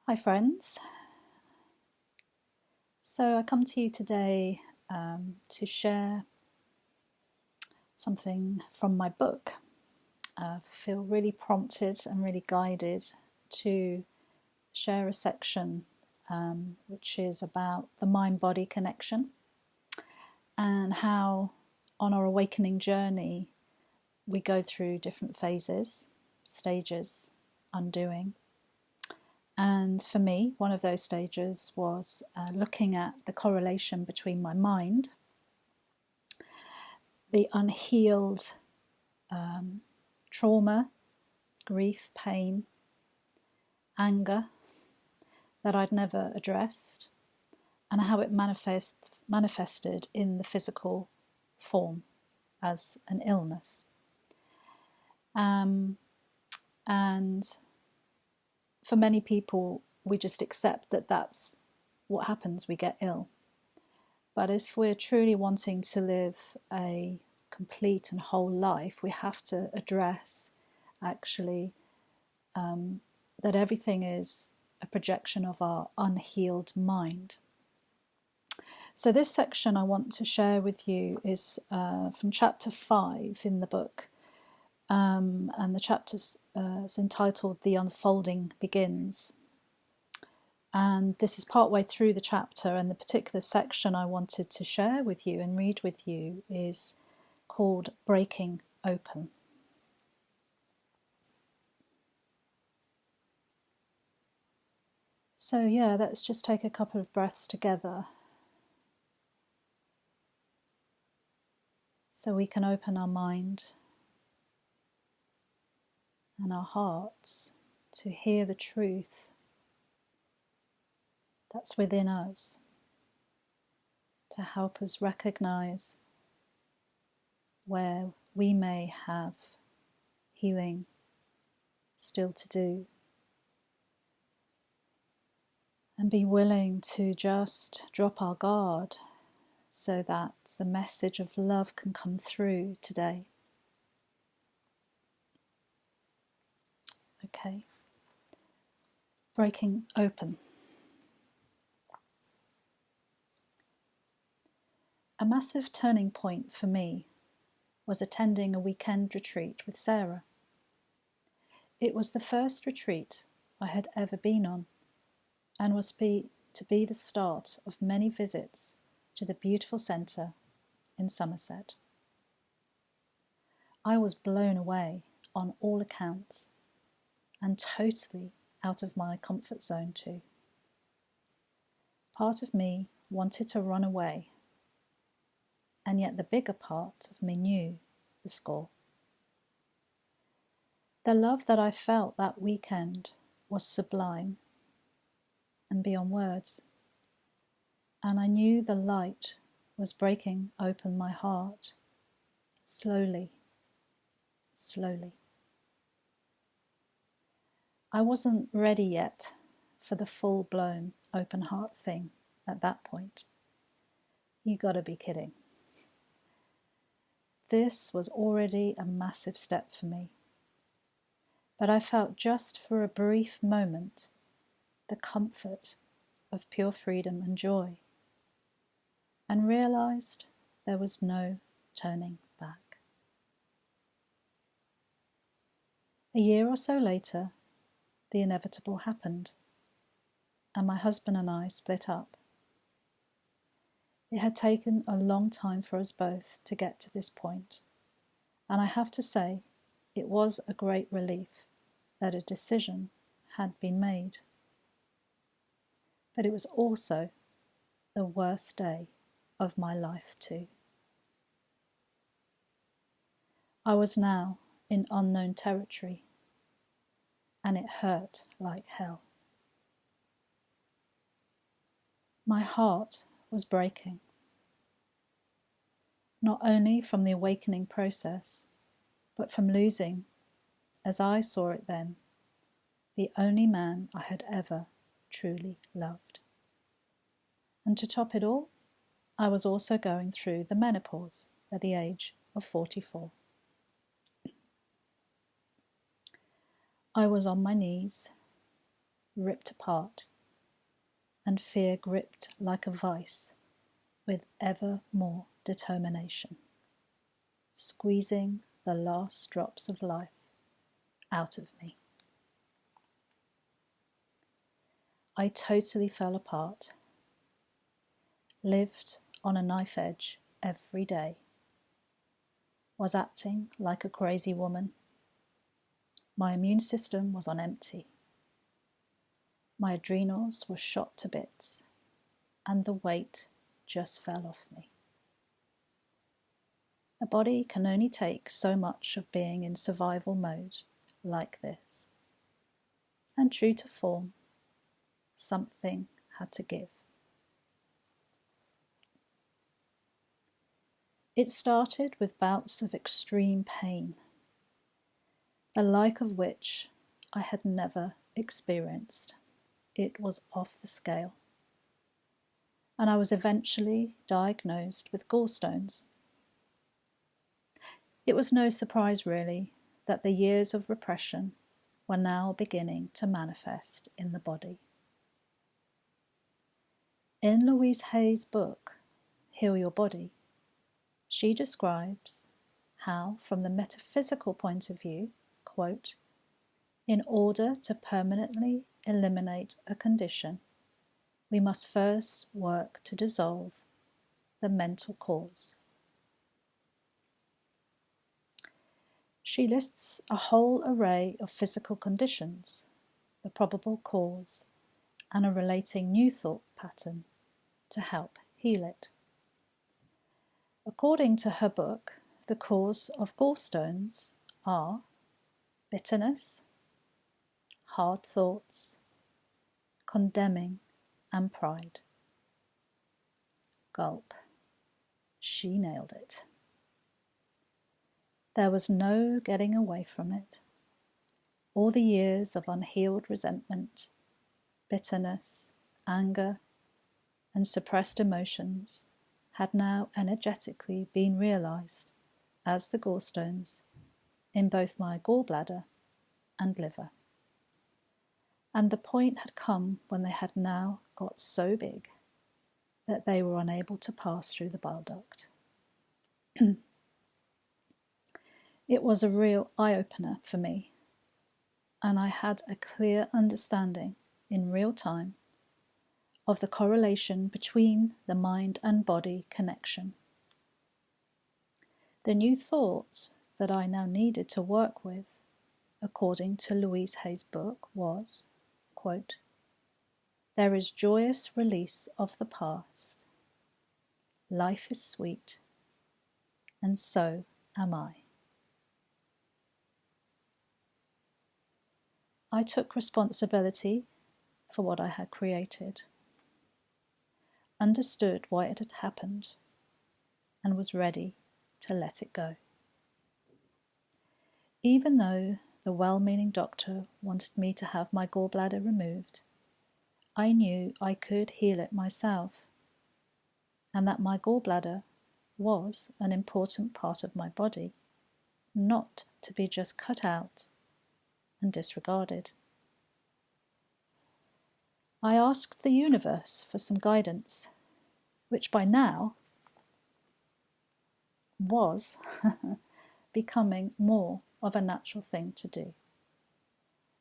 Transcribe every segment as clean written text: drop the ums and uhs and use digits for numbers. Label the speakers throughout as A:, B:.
A: Hi friends, so I come to you today to share something from my book. I feel really prompted and really guided to share a section which is about the mind-body connection and how on our awakening journey we go through different phases, stages, undoing. And for me, one of those stages was looking at the correlation between my mind, the unhealed trauma, grief, pain, anger that I'd never addressed, and how it manifested in the physical form as an illness. And for many people, we just accept that that's what happens, we get ill. But if we're truly wanting to live a complete and whole life, we have to address actually that everything is a projection of our unhealed mind. So this section I want to share with you is from chapter 5 in the book, and the chapter is entitled "The Unfolding Begins." And this is partway through the chapter, and the particular section I wanted to share with you and read with you is called "Breaking Open." So yeah, let's just take a couple of breaths together so we can open our mind and our hearts to hear the truth that's within us, to help us recognize where we may have healing still to do, and be willing to just drop our guard so that the message of love can come through today. Okay, breaking open. A massive turning point for me was attending a weekend retreat with Sarah. It was the first retreat I had ever been on, and was to be the start of many visits to the beautiful centre in Somerset. I was blown away on all accounts, and totally out of my comfort zone too. Part of me wanted to run away, and yet the bigger part of me knew the score. The love that I felt that weekend was sublime and beyond words, and I knew the light was breaking open my heart, slowly, slowly. I wasn't ready yet for the full-blown open heart thing at that point. You gotta be kidding. This was already a massive step for me. But I felt just for a brief moment the comfort of pure freedom and joy, and realized there was no turning back. A year or so later, the inevitable happened, and my husband and I split up. It had taken a long time for us both to get to this point, and I have to say, it was a great relief that a decision had been made. But it was also the worst day of my life too. I was now in unknown territory, and it hurt like hell. My heart was breaking, not only from the awakening process, but from losing, as I saw it then, the only man I had ever truly loved. And to top it all, I was also going through the menopause at the age of 44. I was on my knees, ripped apart, and fear gripped like a vice with ever more determination, squeezing the last drops of life out of me. I totally fell apart, lived on a knife edge every day, was acting like a crazy woman. My immune system was on empty. My adrenals were shot to bits, and the weight just fell off me. The body can only take so much of being in survival mode like this. And true to form, something had to give. It started with bouts of extreme pain, the like of which I had never experienced. It was off the scale. And I was eventually diagnosed with gallstones. It was no surprise, really, that the years of repression were now beginning to manifest in the body. In Louise Hay's book, Heal Your Body, she describes how, from the metaphysical point of view, quote, in order to permanently eliminate a condition, we must first work to dissolve the mental cause. She lists a whole array of physical conditions, the probable cause, and a relating new thought pattern to help heal it. According to her book, the cause of gallstones are bitterness, hard thoughts, condemning, and pride. Gulp. She nailed it. There was no getting away from it. All the years of unhealed resentment, bitterness, anger, and suppressed emotions had now energetically been realized as the gallstones in both my gallbladder and liver. And the point had come when they had now got so big that they were unable to pass through the bile duct. It was a real eye-opener for me, and I had a clear understanding in real time of the correlation between the mind and body connection. The new thought that I now needed to work with, according to Louise Hay's book, was, quote, there is joyous release of the past. Life is sweet, and so am I. I took responsibility for what I had created, understood why it had happened, and was ready to let it go. Even though the well-meaning doctor wanted me to have my gallbladder removed, I knew I could heal it myself, and that my gallbladder was an important part of my body, not to be just cut out and disregarded. I asked the universe for some guidance, which by now was becoming more of a natural thing to do.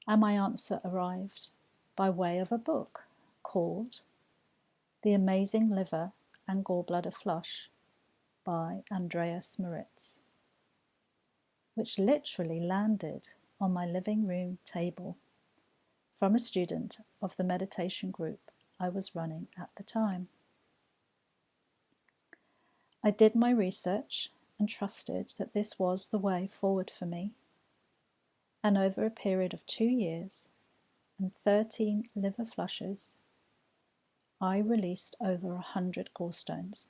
A: And my answer arrived by way of a book called The Amazing Liver and Gallbladder Flush by Andreas Moritz, which literally landed on my living room table from a student of the meditation group I was running at the time. I did my research and trusted that this was the way forward for me, and over a period of 2 years and 13 liver flushes, I released over 100 gallstones.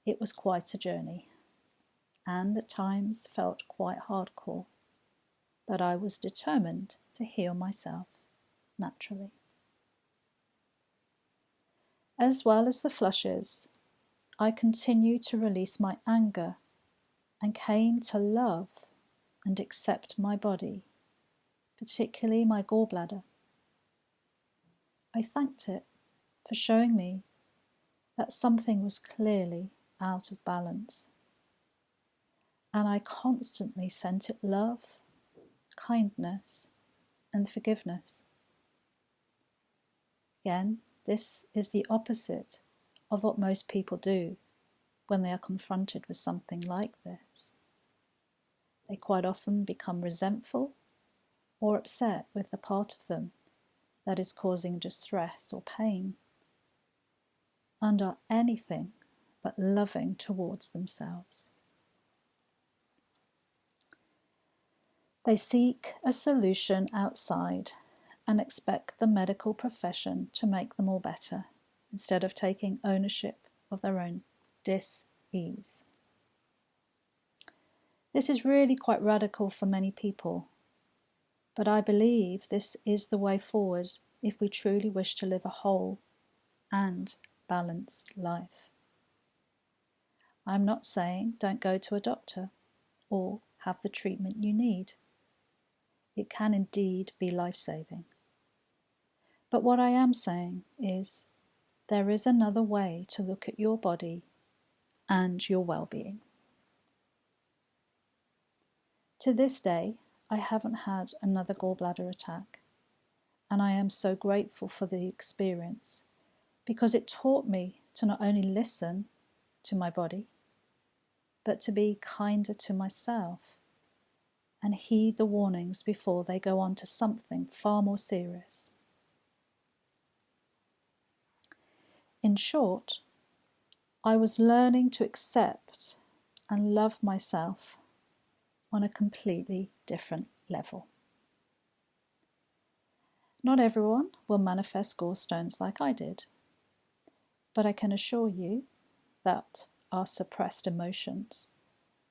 A: It was quite a journey, and at times felt quite hardcore, but I was determined to heal myself naturally. As well as the flushes, I continued to release my anger and came to love and accept my body, particularly my gallbladder, I thanked it for showing me that something was clearly out of balance. And I constantly sent it love, kindness, and forgiveness. Again, this is the opposite of what most people do when they are confronted with something like this. They quite often become resentful or upset with the part of them that is causing distress or pain, and are anything but loving towards themselves. They seek a solution outside and expect the medical profession to make them all better, instead of taking ownership of their own dis-ease. This is really quite radical for many people, but I believe this is the way forward if we truly wish to live a whole and balanced life. I'm not saying don't go to a doctor or have the treatment you need. It can indeed be life-saving. But what I am saying is there is another way to look at your body and your well-being. To this day, I haven't had another gallbladder attack, and I am so grateful for the experience because it taught me to not only listen to my body, but to be kinder to myself and heed the warnings before they go on to something far more serious. In short, I was learning to accept and love myself on a completely different level. Not everyone will manifest gallstones like I did, but I can assure you that our suppressed emotions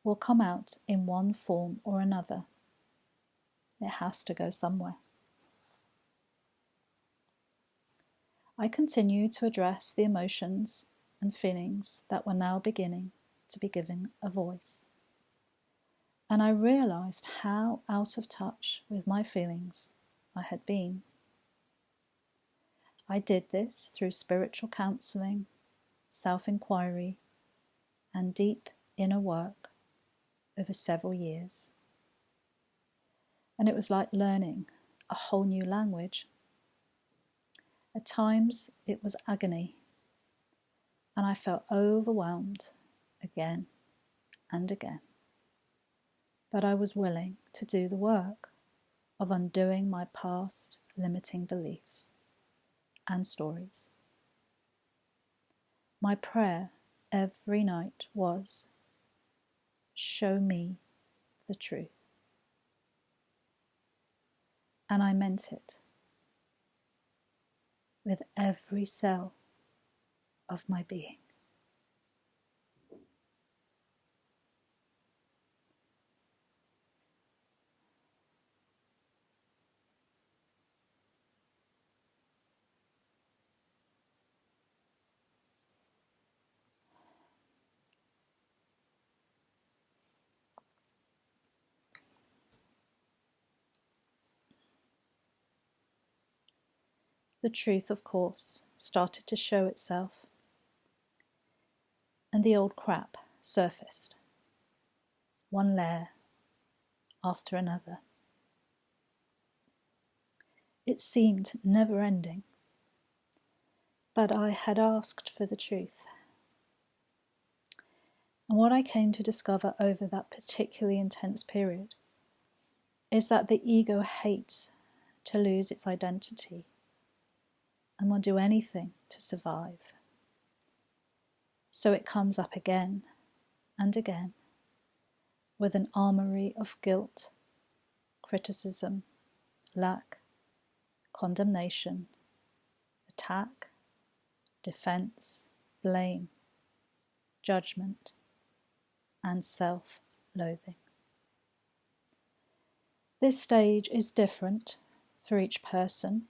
A: will come out in one form or another. It has to go somewhere. I continue to address the emotions and feelings that were now beginning to be given a voice. And I realized how out of touch with my feelings I had been. I did this through spiritual counseling, self-inquiry, and deep inner work over several years. And it was like learning a whole new language. At times it was agony, and I felt overwhelmed again and again. But I was willing to do the work of undoing my past limiting beliefs and stories. My prayer every night was, show me the truth. And I meant it with every cell of my being. The truth, of course, started to show itself, and the old crap surfaced, one layer after another. It seemed never-ending, but I had asked for the truth. And what I came to discover over that particularly intense period is that the ego hates to lose its identity and will do anything to survive. So it comes up again and again with an armory of guilt, criticism, lack, condemnation, attack, defense, blame, judgment, and self-loathing. This stage is different for each person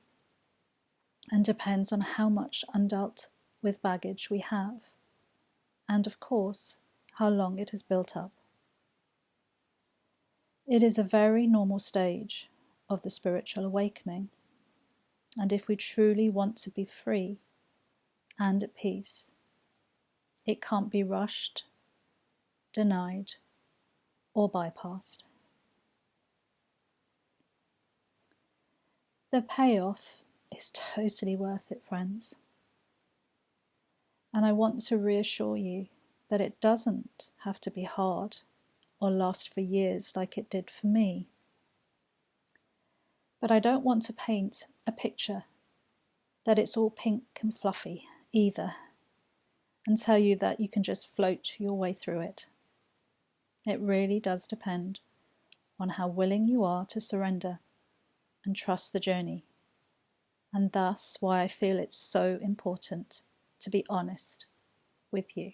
A: and depends on how much undealt with baggage we have, and of course, how long it has built up. It is a very normal stage of the spiritual awakening, And if we truly want to be free and at peace, it can't be rushed, denied, or bypassed. The payoff is totally worth it, friends. And I want to reassure you that it doesn't have to be hard or last for years like it did for me. But I don't want to paint a picture that it's all pink and fluffy either, and tell you that you can just float your way through it. It really does depend on how willing you are to surrender and trust the journey. And thus why I feel it's so important to be honest with you.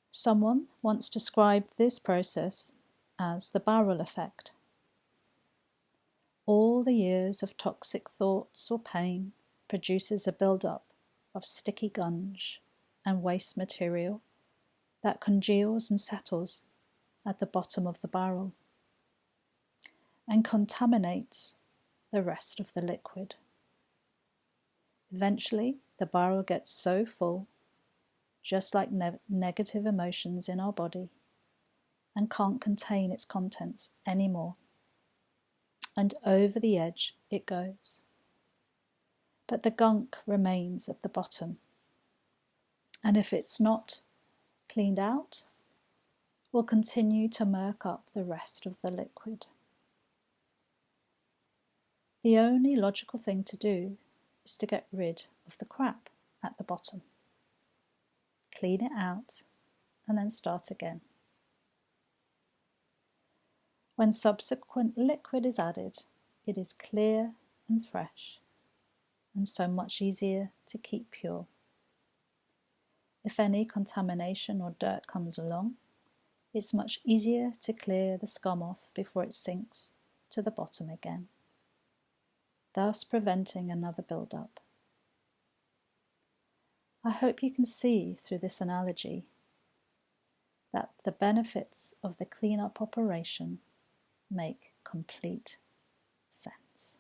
A: Someone once described this process as the barrel effect. All the years of toxic thoughts or pain produces a build-up of sticky gunge and waste material that congeals and settles at the bottom of the barrel and contaminates the rest of the liquid. Eventually, the barrel gets so full, just like negative emotions in our body, and can't contain its contents anymore. And over the edge it goes. But the gunk remains at the bottom. And if it's not cleaned out, will continue to murk up the rest of the liquid. The only logical thing to do is to get rid of the crap at the bottom. Clean it out and then start again. When subsequent liquid is added, it is clear and fresh, and so much easier to keep pure. If any contamination or dirt comes along, it's much easier to clear the scum off before it sinks to the bottom again, thus preventing another build-up. I hope you can see through this analogy that the benefits of the cleanup operation make complete sense.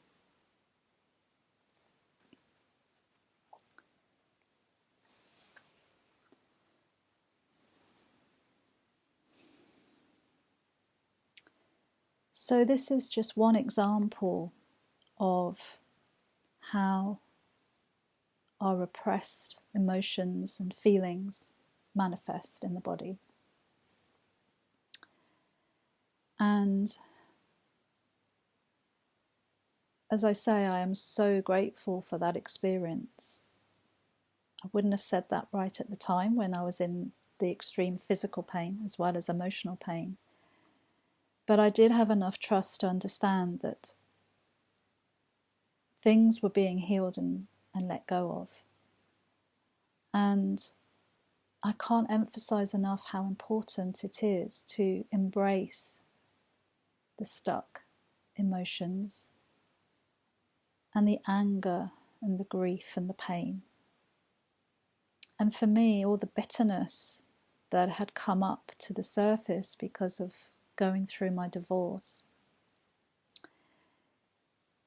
A: So this is just one example of how our repressed emotions and feelings manifest in the body. And as I say, I am so grateful for that experience. I wouldn't have said that right at the time when I was in the extreme physical pain as well as emotional pain. But I did have enough trust to understand that things were being healed and let go of. And I can't emphasize enough how important it is to embrace the stuck emotions and the anger and the grief and the pain. And for me, all the bitterness that had come up to the surface because of going through my divorce,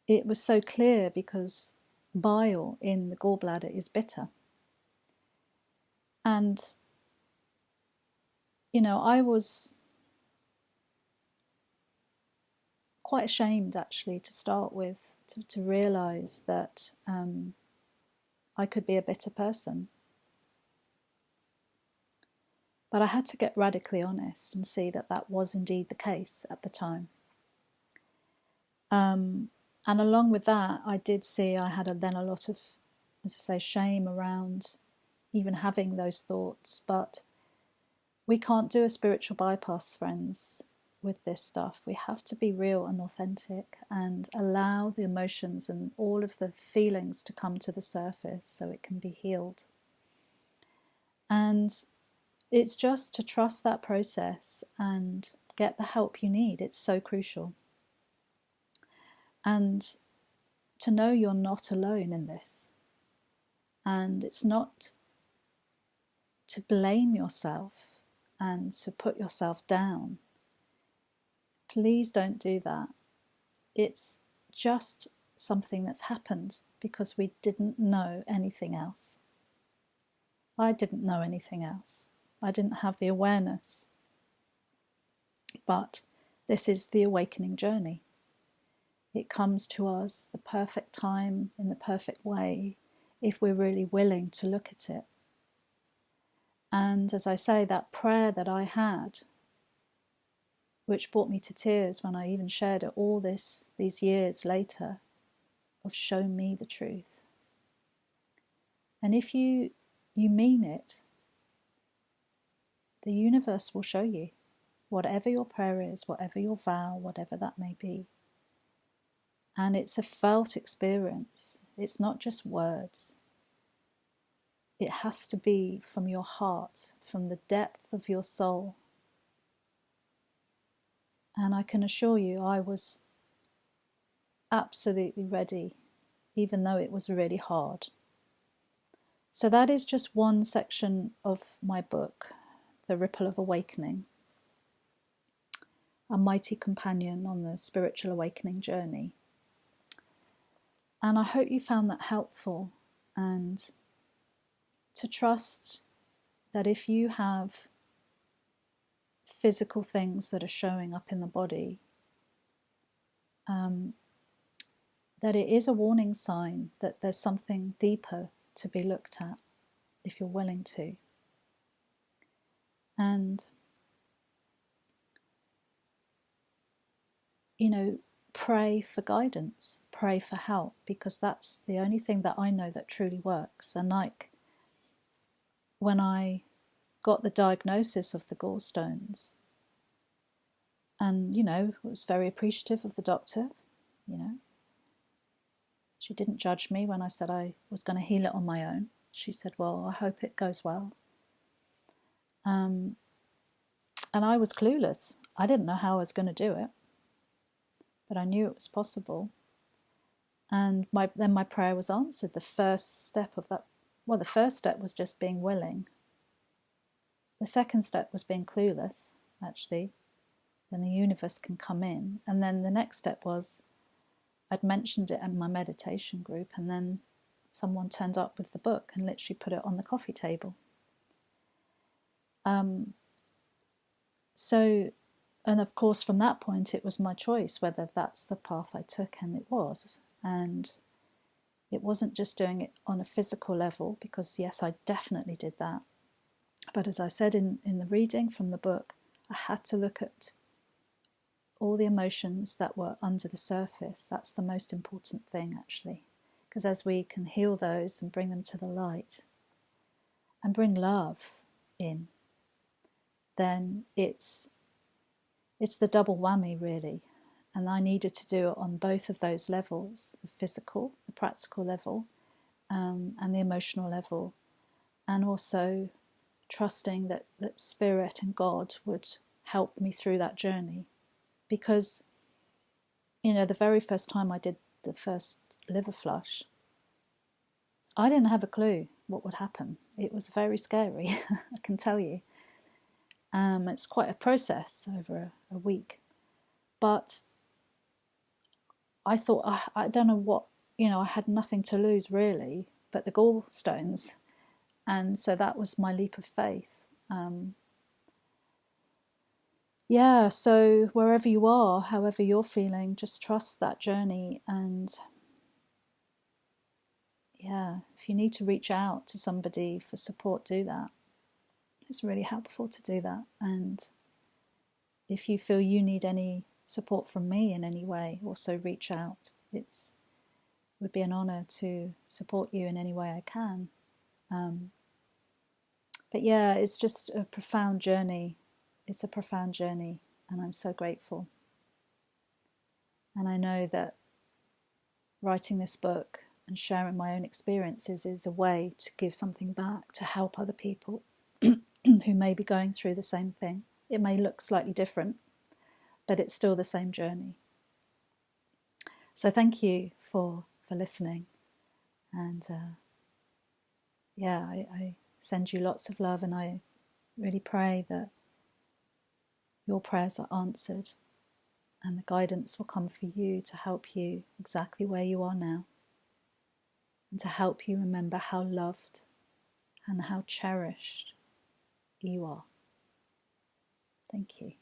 A: it was so clear because bile in the gallbladder is bitter. And, I was quite ashamed actually to start with, to realize that I could be a bitter person. But I had to get radically honest and see that that was indeed the case at the time. And along with that, I did see I had then a lot of, as I say, shame around even having those thoughts. But we can't do a spiritual bypass, friends, with this stuff. We have to be real and authentic and allow the emotions and all of the feelings to come to the surface so it can be healed. And it's just to trust that process and get the help you need. It's so crucial. And to know you're not alone in this. And it's not to blame yourself and to put yourself down. Please don't do that. It's just something that's happened because we didn't know anything else. I didn't know anything else. I didn't have the awareness. But this is the awakening journey. It comes to us the perfect time, in the perfect way, if we're really willing to look at it. And as I say, that prayer that I had, which brought me to tears when I even shared it all these years later, of show me the truth. And if you mean it, the universe will show you. Whatever your prayer is, whatever your vow, whatever that may be. And it's a felt experience. It's not just words. It has to be from your heart, from the depth of your soul. And I can assure you, I was absolutely ready, even though it was really hard. So that is just one section of my book, The Ripple of Awakening, a mighty companion on the spiritual awakening journey. And I hope you found that helpful, and to trust that if you have physical things that are showing up in the body, that it is a warning sign that there's something deeper to be looked at if you're willing to. And, pray for guidance, pray for help, because that's the only thing that I know that truly works. And like when I got the diagnosis of the gallstones, and, was very appreciative of the doctor, She didn't judge me when I said I was going to heal it on my own. She said, well, I hope it goes well. And I was clueless. I didn't know how I was going to do it, but I knew it was possible. And then my prayer was answered. The first step was just being willing. The second step was being clueless, actually. Then the universe can come in. And then the next step was, I'd mentioned it in my meditation group, and then someone turned up with the book and literally put it on the coffee table. And of course, from that point, it was my choice whether that's the path I took, and it was. And it wasn't just doing it on a physical level, because yes, I definitely did that. But as I said in the reading from the book, I had to look at all the emotions that were under the surface. That's the most important thing, actually, because as we can heal those and bring them to the light and bring love in, then it's the double whammy, really. And I needed to do it on both of those levels, the physical, the practical level, and the emotional level, and also trusting that Spirit and God would help me through that journey. Because, the very first time I did the first liver flush, I didn't have a clue what would happen. It was very scary, I can tell you. It's quite a process over a week. But I thought, I don't know what, I had nothing to lose really, but the gallstones. And so that was my leap of faith. So wherever you are, however you're feeling, just trust that journey. And if you need to reach out to somebody for support, do that. It's really helpful to do that. And if you feel you need any support from me in any way, also reach out. It would be an honor to support you in any way I can. But it's just a profound journey. It's a profound journey, and I'm so grateful. And I know that writing this book and sharing my own experiences is a way to give something back, to help other people who may be going through the same thing. It may look slightly different, but it's still the same journey. So thank you for listening. And I send you lots of love, and I really pray that your prayers are answered, And the guidance will come for you to help you exactly where you are now, and to help you remember how loved and how cherished you are. Thank you.